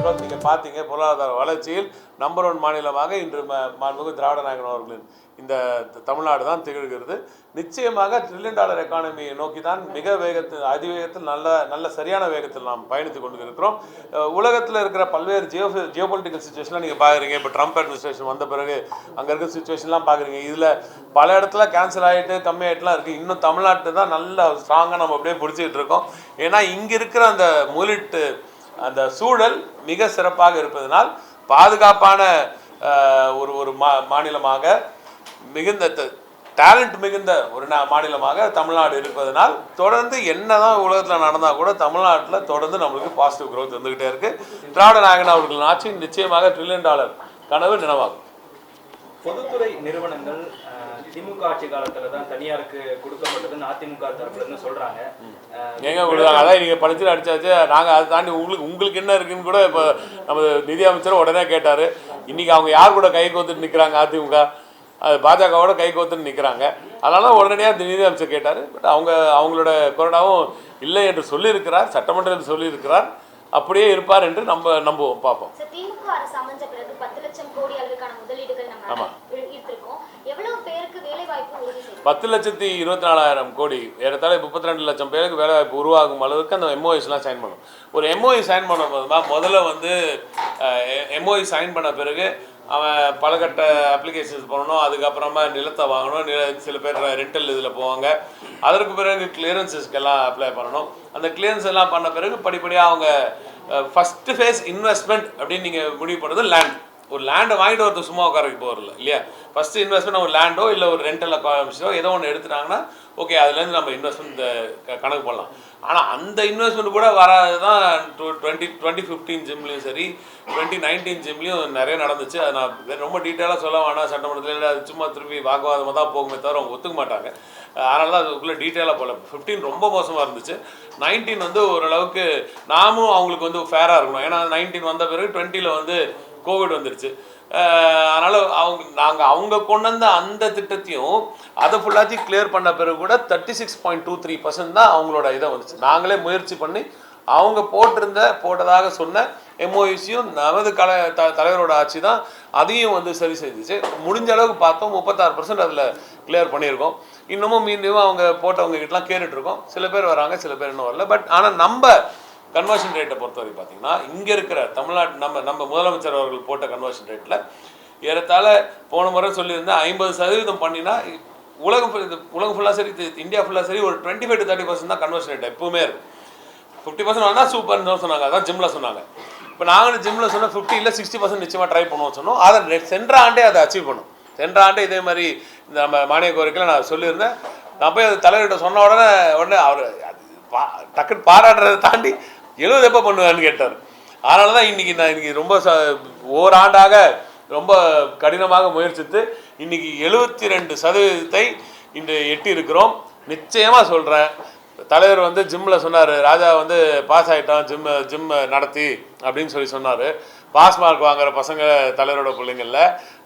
growth நீங்கள் பார்த்தீங்க. பொருளாதார வளர்ச்சியில் நம்பர் 1 மாநிலமாக இன்று மாண்புமிகு திராவிட நாயகன் அவர்களின் இந்த தமிழ்நாடு தான் திகழ்கிறது. நிச்சயமாக $1 trillion எக்கானமியை நோக்கி தான் மிக வேகத்தில் அதிவேகத்தில் நல்ல சரியான வேகத்தில் நாம் பயணித்து கொண்டு இருக்கிறோம். உலகத்தில் இருக்கிற பல்வேறு ஜியோபொலிட்டிக்கல் சுச்சுவேஷன்லாம் நீங்கள் பார்க்குறீங்க. இப்போ ட்ரம்ப் அட்மினிஸ்ட்ரேஷன் வந்த பிறகு அங்கே இருக்கிற சுச்சுவேஷன்லாம் பார்க்குறீங்க. இதில் பல இடத்துல கேன்சல் ஆகிட்டு கம்மியாகிட்டுலாம் இருக்குது. இன்னும் தமிழ்நாட்டு தான் நல்ல ஸ்ட்ராங்காக நம்ம அப்படியே பிடிச்சிக்கிட்டு இருக்கோம். ஏன்னா இங்கே இருக்கிற அந்த முதலீட்டு அந்த சூழல் மிக சிறப்பாக இருப்பதனால் பாதுகாப்பான ஒரு மாநிலமாக மிகுந்த டேலண்ட் மிகுந்த ஒரு மாநிலமாக தமிழ்நாடு இருப்பதனால் தொடர்ந்து என்னதான் உலகத்தில் நடந்தால் கூட தமிழ்நாட்டில் தொடர்ந்து நம்மளுக்கு பாசிட்டிவ் க்ரோத் வந்துகிட்டே இருக்கு. திராவிட நாயகன் அவர்களின் ஆட்சி நிச்சயமாக $1 trillion கனவு நினைவாகும். பொதுத்துறை நிறுவனங்கள் திமுக ஆட்சி காலத்துல தான் தனியாருக்கு கொடுக்கப்பட்டதுன்னு அதிமுக தரப்புல இருந்து சொல்றாங்க. எங்க கொடுத்தாங்க? அதான் நீங்க படிச்சு அடிச்சாச்சு. நாங்க அதை தாண்டி உங்களுக்கு என்ன இருக்குன்னு கூட இப்போ நம்ம நிதி அமைச்சர் உடனே கேட்டாரு. இன்னைக்கு அவங்க யார் கூட கை கோத்துட்டு நிற்கிறாங்க? அதிமுக அது பாஜகவோட கை கோத்துன்னு நிற்கிறாங்க. அதனால உடனடியாக நிதி அமைச்சர் கேட்டார். பட் அவங்களோட கொரோனாவும் இல்லை என்று சொல்லியிருக்கிறார், சட்டமன்றத்தில் சொல்லியிருக்கிறார். அப்படியே இருப்பார் என்று நம்புவோம், பார்ப்போம். திமுக அரசு அமைஞ்ச பிறகு 10 லட்சம் கோடி அளவுக்கான முதலீடுகள் நம்ம ஈர்த்திருக்கோம். எவ்வளவு பேருக்கு வேலை வாய்ப்பு உறுதி செய்யும்? 10,24,000 கோடி, ஏறத்தாழ 32 லட்சம் பேருக்கு வேலை வாய்ப்பு உருவாகும் அளவுக்கு அந்த எம்ஓஎஸ்லாம் சைன் பண்ணணும். ஒரு எம்ஓஇ சைன் பண்ண போதுமா முதல்ல வந்து எம்ஓஇ சைன் பண்ண பிறகு அவன் பலகட்ட அப்ளிகேஷன்ஸ் பண்ணணும். அதுக்கப்புறமா நிலத்தை வாங்கணும். சில பேர் ரெண்டல் இதில் போவாங்க. அதற்கு பிறகு கிளியரன்ஸஸ்க்கெல்லாம் அப்ளை பண்ணணும். அந்த கிளியரன்ஸ் எல்லாம் பண்ண பிறகு படிப்படியாக அவங்க ஃபஸ்ட்டு ஃபேஸ் இன்வெஸ்ட்மெண்ட் அப்படின்னு நீங்கள் முடிவு பண்ணுறது லேண்ட். ஒரு லேண்டை வாங்கிட்டு வரது சும்மா உட்காரக்கு போகிறதில்ல இல்லையா? ஃபஸ்ட்டு இன்வெஸ்ட்மெண்ட் ஒரு லேண்டோ இல்லை ஒரு ரெண்டல் அக்காமிஷோ ஏதோ ஒன்று எடுத்துட்டாங்கன்னா ஓகே, அதுலேருந்து நம்ம இன்வெஸ்ட்மெண்ட் கணக்கு பண்ணலாம். ஆனால் அந்த இன்வெஸ்ட்மெண்ட் கூட வராது தான் 2015 ஜிம்லேயும் சரி 2019 ஜிம்லேயும் நிறைய நடந்துச்சு. அது நான் ரொம்ப டீட்டெயிலாக சொல்ல வேணாம். சட்டமன்றத்தில் அது சும்மா திருப்பி வாக்குவாதமாக தான் போகுமே தவிர அவங்க ஒத்துக்க மாட்டாங்க. அதனால தான் அதுக்குள்ளே டீட்டெயிலாக போகல. 15 ரொம்ப மோசமாக இருந்துச்சு. 19 வந்து ஓரளவுக்கு நாமும் அவங்களுக்கு வந்து ஃபேராக இருக்கணும். ஏன்னா 19 வந்த பிறகு 20 வந்து கோவிட் வந்துருச்சு. அதனால் அவங்க கொண்டு வந்த அந்த திட்டத்தையும் அதை ஃபுல்லாத்தையும் கிளியர் பண்ண பிறகு கூட 36.23% தான் அவங்களோட இதை வந்துச்சு. நாங்களே முயற்சி பண்ணி அவங்க போட்டதாக சொன்ன எம்ஓஇசியும் நமது தலைவரோட ஆட்சி தான் அதையும் வந்து சரி செய்துச்சு. முடிஞ்ச அளவுக்கு பார்த்தோம் 36% அதில் கிளியர் பண்ணியிருக்கோம். இன்னமும் மீண்டும் அவங்க போட்டவங்க கிட்டலாம் கேட்டுட்ருக்கோம். சில பேர் வராங்க, சில பேர் இன்னும் வரல. பட் ஆனால் நம்ம கன்வர்ஷன் ரேட்டை பொறுத்தவரை பார்த்தீங்கன்னா இங்கே இருக்கிற தமிழ்நாட்டு நம்ம முதலமைச்சர் அவர்கள் போட்ட கன்வர்ஷன் ரேட்டில் ஏறத்தாழ போன முறை சொல்லியிருந்தேன் 50% பண்ணினா உலகம் ஃபுல்லாக சரி இந்தியா ஃபுல்லாக சரி ஒரு 25 to 30% தான் கன்வர்ஷன் ரேட் எப்பவுமே இருக்குது. 50% வந்தால் சூப்பர்னு சொன்னாங்க. அதான் ஜிம்மில் சொன்னாங்க. இப்போ நாங்களும் ஜிம்மில் சொன்னால் 50 இல்லை 60% நிச்சயமாக ட்ரை பண்ணுவோம் சொன்னோம். அதை சென்ற ஆண்டே அதை அச்சீவ் பண்ணும். சென்ற ஆண்டே இதே மாதிரி இந்த நம்ம மானிய கோரிக்கையில் நான் சொல்லியிருந்தேன். நான் போய் அது தலைவர்கிட்ட சொன்ன உடனே அவர் டக்குன்னு பாராட்டுறதை தாண்டி 70 எப்போ பண்ணுவேன்னு கேட்டார். அதனால தான் இன்னைக்கு ரொம்ப ஓராண்டாக ரொம்ப கடினமாக முயற்சித்து இன்னைக்கு 72% இன்று எட்டி இருக்கிறோம். நிச்சயமாக சொல்கிறேன், தலைவர் வந்து ஜிம்மில் சொன்னார், ராஜா வந்து பாஸ் ஆகிட்டான் ஜிம் நடத்தி அப்படின்னு சொன்னார். பாஸ் மார்க் வாங்குகிற பசங்க தலைவரோட பிள்ளைங்களில்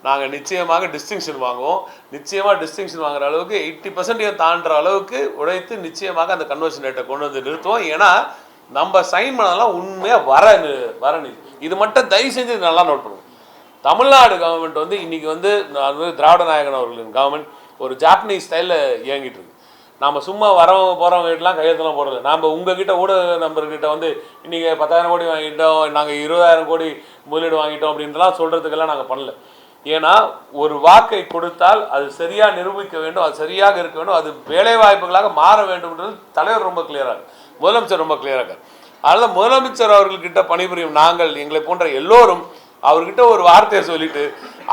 நாங்கள் நிச்சயமாக டிஸ்டிங்ஷன் வாங்குவோம். நிச்சயமாக டிஸ்டிங்ஷன் வாங்குற அளவுக்கு 80% தாண்டுற அளவுக்கு உழைத்து நிச்சயமாக அந்த கன்வர்ஷன் ரேட்டை கொண்டு வந்து நிறுத்துவோம். ஏன்னா நம்ம சைன் பண்ணதெல்லாம் உண்மையாக வரணும். இது மட்டும் தயவு செஞ்சு நல்லா நோட் பண்ணுவோம். தமிழ்நாடு கவர்மெண்ட் வந்து இன்றைக்கி வந்து திராவிட நாயகன் அவர்களின் கவர்மெண்ட் ஒரு ஜாப்பனீஸ் ஸ்டைலில் இயங்கிட்டு இருக்கு. நாம் சும்மா வரவங்க போகிறவங்ககிட்டலாம் கையெழுத்துலாம் போடுறது. நாம் உங்ககிட்ட ஊடக நம்பர்கிட்ட வந்து இன்றைக்கி 10,000 கோடி வாங்கிட்டோம், நாங்கள் 20,000 கோடி முதலீடு வாங்கிட்டோம் அப்படின்றலாம் சொல்கிறதுக்கெல்லாம் நாங்கள் பண்ணல. ஏன்னா ஒரு வாக்கை கொடுத்தால் அது சரியாக நிரூபிக்க வேண்டும், அது சரியாக இருக்க வேண்டும், அது வேலை வாய்ப்புகளாக மாற வேண்டும்ன்றது தலைவர் ரொம்ப கிளியராக, முதலமைச்சர் ரொம்ப கிளியராக. அதனால் முதலமைச்சர் அவர்கள்கிட்ட பணிபுரியும் நாங்கள் எங்களை போன்ற எல்லோரும் அவர்கிட்ட ஒரு வார்த்தையை சொல்லிட்டு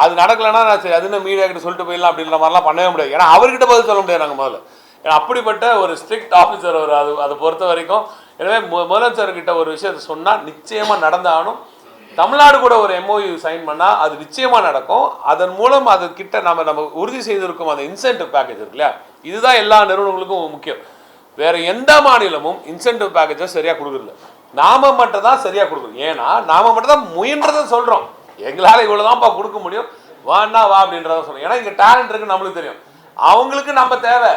அது நடக்கலைன்னா நான் சரி அது மீடியா கிட்ட சொல்லிட்டு போயிடலாம் அப்படின்ற மாதிரிலாம் பண்ணவே முடியாது. ஏன்னா அவர்கிட்ட பதில் சொல்ல முடியாது நாங்கள் முதல்ல. ஏன்னா அப்படிப்பட்ட ஒரு ஸ்ட்ரிக்ட் ஆஃபீஸர் அவர். அதை பொறுத்த வரைக்கும் எனவே முதலமைச்சர்கிட்ட ஒரு விஷயத்தை சொன்னால் நிச்சயமாக நடந்தாலும் தமிழ்நாடு கூட ஒரு எம்ஓயு சைன் பண்ணால் அது நிச்சயமாக நடக்கும். அதன் மூலம் அதுக்கிட்ட நம்ம உறுதி செய்திருக்கும் அந்த இன்சென்டிவ் பேக்கேஜ் இருக்கு இல்லையா, இதுதான் எல்லா நிறுவனங்களுக்கும் முக்கியம். வேறு எந்த மாநிலமும் இன்சென்டிவ் பேக்கேஜை சரியாக கொடுக்குறதில்ல. நாம மட்டும் தான் சரியாக கொடுக்குறோம். ஏன்னா நாம மட்டும் தான் முயன்றதை சொல்கிறோம். எங்களால் இவ்வளோதான்ப்பா கொடுக்க முடியும், வான்னா வா அப்படின்றத சொல்கிறோம். ஏன்னா இங்கே டேலண்ட் இருக்குன்னு நம்மளுக்கு தெரியும். அவங்களுக்கு நம்ம தேவை,